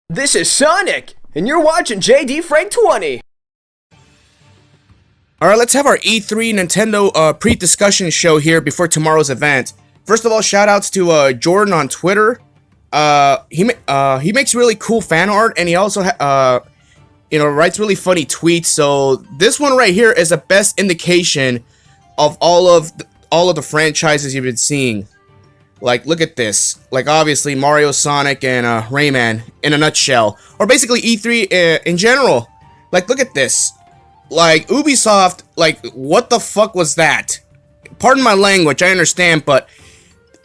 This is Sonic, and you're watching JD Frank 20. Alright, let's have our E3 Nintendo pre-discussion show here before tomorrow's event. First of all, shoutouts to Jordan on Twitter. He makes really cool fan art, and he also writes really funny tweets. So this one right here is the best indication of all of the franchises you've been seeing. Like, look at this. Like, obviously, Mario, Sonic, and Rayman in a nutshell. Or basically E3 in general. Like, look at this. Like, Ubisoft, like, what the fuck was that? Pardon my language, I understand, but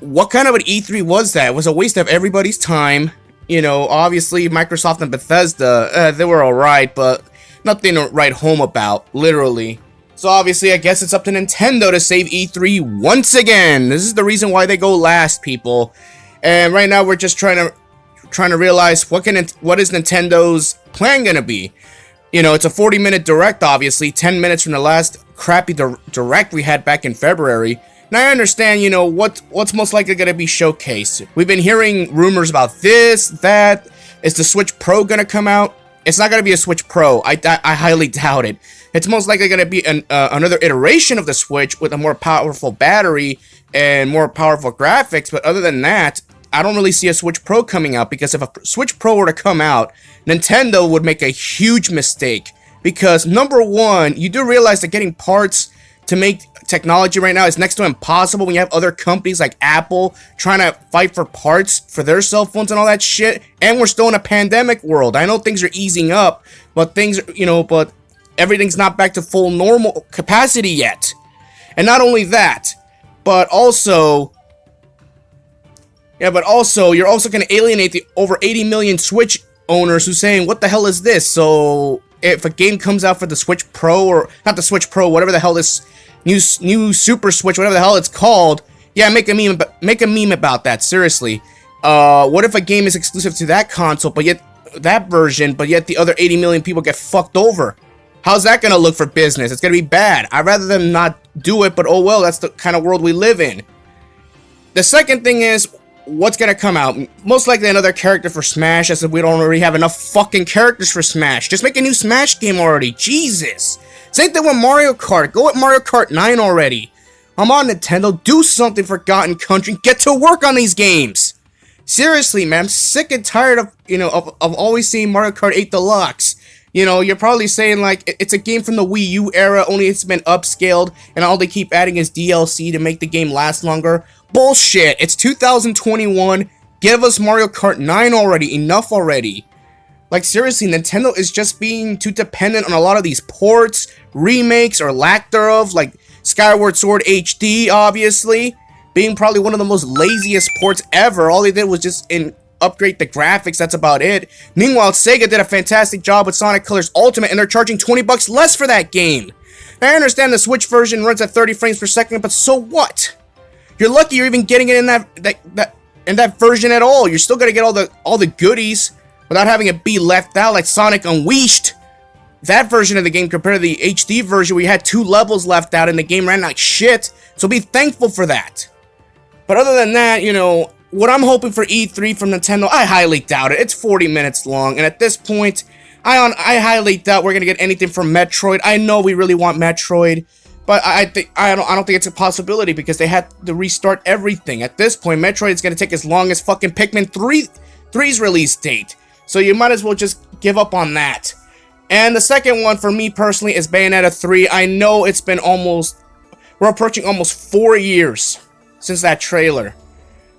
what kind of an E3 was that? It was a waste of everybody's time. You know, obviously, Microsoft and Bethesda, they were alright, but nothing to write home about, literally. So obviously, I guess it's up to Nintendo to save E3 once again. This is the reason why they go last, people. And right now, we're just trying to realize what is Nintendo's plan gonna be. You know, it's a 40-minute direct, obviously, 10 minutes from the last crappy direct we had back in February. Now, I understand, you know, what's most likely gonna be showcased. We've been hearing rumors about this, that. Is the Switch Pro gonna come out? It's not gonna be a Switch Pro. I highly doubt it. It's most likely going to be another iteration of the Switch with a more powerful battery and more powerful graphics, but other than that, I don't really see a Switch Pro coming out, because if a Switch Pro were to come out, Nintendo would make a huge mistake, because number one, you do realize that getting parts to make technology right now is next to impossible when you have other companies like Apple trying to fight for parts for their cell phones and all that shit, and we're still in a pandemic world. I know things are easing up, but everything's not back to full normal capacity yet. And not only that, but also you're also going to alienate the over 80 million Switch owners who's saying, what the hell is this? So if a game comes out for the Switch Pro, or not the Switch Pro, whatever the hell this new Super Switch, whatever the hell it's called, yeah, make a meme about that, seriously. What if a game is exclusive to that console, but yet the other 80 million people get fucked over? How's that gonna look for business? It's gonna be bad. I'd rather them not do it, but oh well, that's the kind of world we live in. The second thing is, what's gonna come out? Most likely another character for Smash, as if we don't already have enough fucking characters for Smash. Just make a new Smash game already. Jesus. Same thing with Mario Kart. Go with Mario Kart 9 already. I'm on Nintendo. Do something, Forgotten Country. Get to work on these games. Seriously, man. I'm sick and tired of always seeing Mario Kart 8 Deluxe. You know, you're probably saying, like, it's a game from the Wii U era, only it's been upscaled, and all they keep adding is DLC to make the game last longer. Bullshit! It's 2021, give us Mario Kart 9 already, enough already. Like, seriously, Nintendo is just being too dependent on a lot of these ports, remakes, or lack thereof, like Skyward Sword HD, obviously, being probably one of the most laziest ports ever. All they did was just upgrade the graphics, that's about it. Meanwhile, Sega did a fantastic job with Sonic Colors Ultimate, and they're charging $20 less for that game. Now, I understand the Switch version runs at 30 frames per second, but so what? You're lucky you're even getting it in that version at all. You're still gonna get all the goodies without having it be left out, like Sonic Unleashed. That version of the game compared to the HD version, where you had 2 levels left out and the game ran like shit. So be thankful for that. But other than that, you know, what I'm hoping for E3 from Nintendo, I highly doubt it. It's 40 minutes long, and at this point, I highly doubt we're gonna get anything from Metroid. I know we really want Metroid, but I don't think it's a possibility, because they had to restart everything. At this point, Metroid is gonna take as long as fucking Pikmin 3's release date. So you might as well just give up on that. And the second one for me personally is Bayonetta 3. I know it's been we're approaching almost 4 years since that trailer.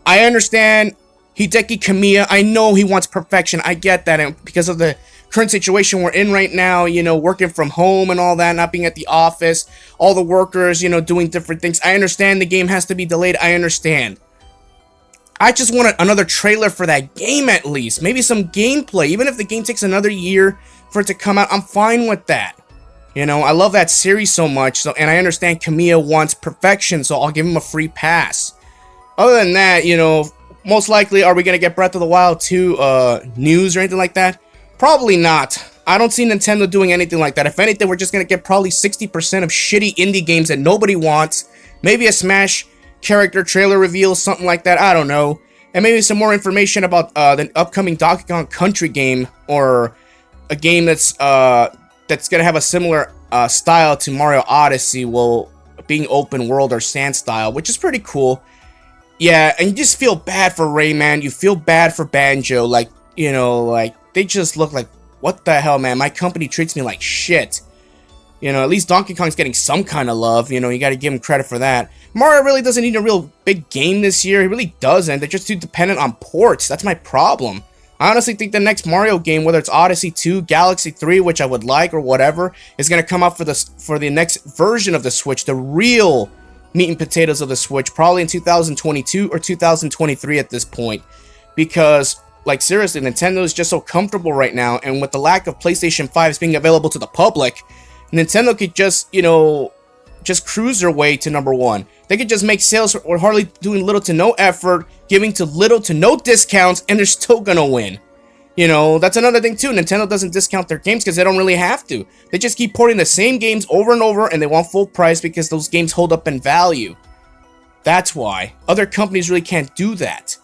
I understand Hideki Kamiya. I know he wants perfection. I get that, and because of the current situation we're in right now, you know, working from home and all that, not being at the office, all the workers, you know, doing different things. I understand the game has to be delayed. I understand. I just want another trailer for that game at least. Maybe some gameplay. Even if the game takes another year for it to come out, I'm fine with that. You know, I love that series so much, and I understand Kamiya wants perfection, so I'll give him a free pass. Other than that, you know, most likely, are we going to get Breath of the Wild 2 news or anything like that? Probably not. I don't see Nintendo doing anything like that. If anything, we're just going to get probably 60% of shitty indie games that nobody wants. Maybe a Smash character trailer reveal, something like that. I don't know. and maybe some more information about the upcoming Donkey Kong Country game, or a game that's gonna have a similar style to Mario Odyssey, being open world or sand style, which is pretty cool. Yeah, and you just feel bad for Rayman. You feel bad for Banjo. Like, you know, like, they just look like, what the hell, man? My company treats me like shit. You know, at least Donkey Kong's getting some kind of love. You know, you gotta give him credit for that. Mario really doesn't need a real big game this year. He really doesn't. They're just too dependent on ports. That's my problem. I honestly think the next Mario game, whether it's Odyssey 2, Galaxy 3, which I would like, or whatever, is gonna come out for the next version of the Switch, the real meat and potatoes of the Switch, probably in 2022 or 2023 at this point. Because, like, seriously, Nintendo is just so comfortable right now, and with the lack of PlayStation 5s being available to the public, Nintendo could just, you know, just cruise their way to #1. They could just make sales or hardly doing little to no effort, giving to little to no discounts, and they're still gonna win. You know, that's another thing too. Nintendo doesn't discount their games because they don't really have to. They just keep porting the same games over and over, and they want full price because those games hold up in value. That's why. Other companies really can't do that.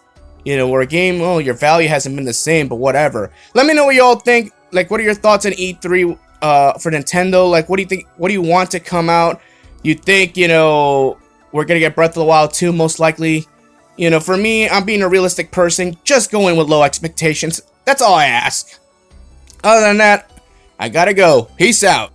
You know, where a game, oh, your value hasn't been the same, but whatever. Let me know what y'all think. Like, what are your thoughts on E3 for Nintendo? Like, what do you think? What do you want to come out? You think, you know, we're gonna get Breath of the Wild 2, most likely? You know, for me, I'm being a realistic person, just going with low expectations. That's all I ask. Other than that, I gotta go. Peace out.